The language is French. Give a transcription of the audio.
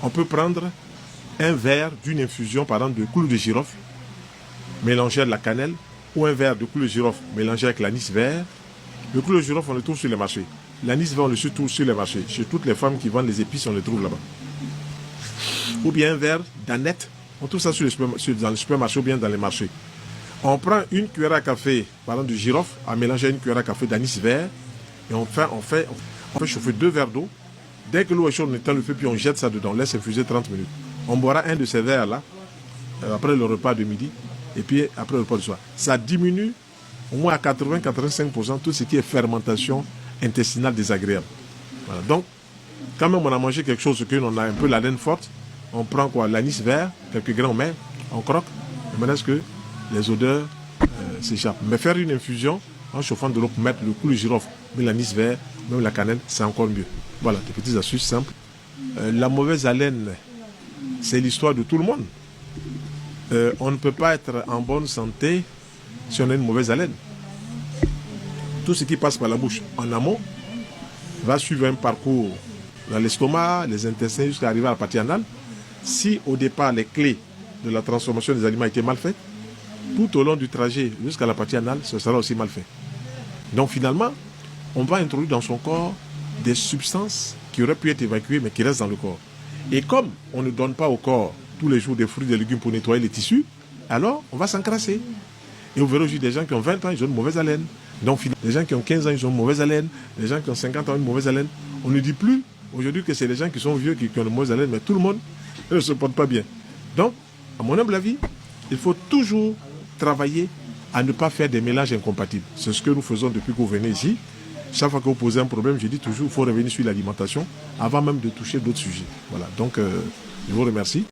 On peut prendre un verre d'une infusion, par exemple, de clou de girofle, mélangé à de la cannelle, ou un verre de clou de girofle mélangé avec l'anis vert. Le clou de girofle, on le trouve sur les marchés. L'anis vert, on le trouve sur les marchés. Chez toutes les femmes qui vendent les épices, on le trouve là-bas. Ou bien un verre d'aneth. On trouve ça dans les supermarchés ou bien dans les marchés. On prend une cuillère à café, par exemple, de girofle, à mélanger à une cuillère à café d'anis vert. Et on fait chauffer 2 verres d'eau. Dès que l'eau est chaude, on éteint le feu, puis on jette ça dedans. On laisse infuser 30 minutes. On boira un de ces verres-là, après le repas de midi, et puis après le repas du soir. Ça diminue au moins à 80-85% tout ce qui est fermentation intestinale désagréable. Voilà. Donc, quand même on a mangé quelque chose, qu'on a un peu la laine forte, on prend quoi, l'anis vert, quelques grains, on met, on croque, et maintenant que les odeurs s'échappent. Mais faire une infusion en chauffant de l'eau pour mettre le clou de girofle, mais l'anis vert, même la cannelle, c'est encore mieux. Voilà, des petites astuces simples. La mauvaise haleine, c'est l'histoire de tout le monde. On ne peut pas être en bonne santé si on a une mauvaise haleine. Tout ce qui passe par la bouche en amont va suivre un parcours dans l'estomac, les intestins, jusqu'à arriver à la partie anale. Si au départ les clés de la transformation des aliments étaient mal faites, tout au long du trajet jusqu'à la partie anale, ce sera aussi mal fait. Donc finalement, on va introduire dans son corps des substances qui auraient pu être évacuées mais qui restent dans le corps. Et comme on ne donne pas au corps tous les jours des fruits et des légumes pour nettoyer les tissus, alors on va s'encrasser. Et vous verrez aujourd'hui des gens qui ont 20 ans, ils ont une mauvaise haleine. Donc les gens qui ont 15 ans, ils ont une mauvaise haleine. Les gens qui ont 50 ans, une mauvaise haleine. On ne dit plus aujourd'hui que c'est les gens qui sont vieux qui ont une mauvaise haleine, mais tout le monde ne se porte pas bien. Donc, à mon humble avis, il faut toujours travailler à ne pas faire des mélanges incompatibles. C'est ce que nous faisons depuis que vous venez ici. Chaque fois que vous posez un problème, je dis toujours, il faut revenir sur l'alimentation avant même de toucher d'autres sujets. Voilà, donc je vous remercie.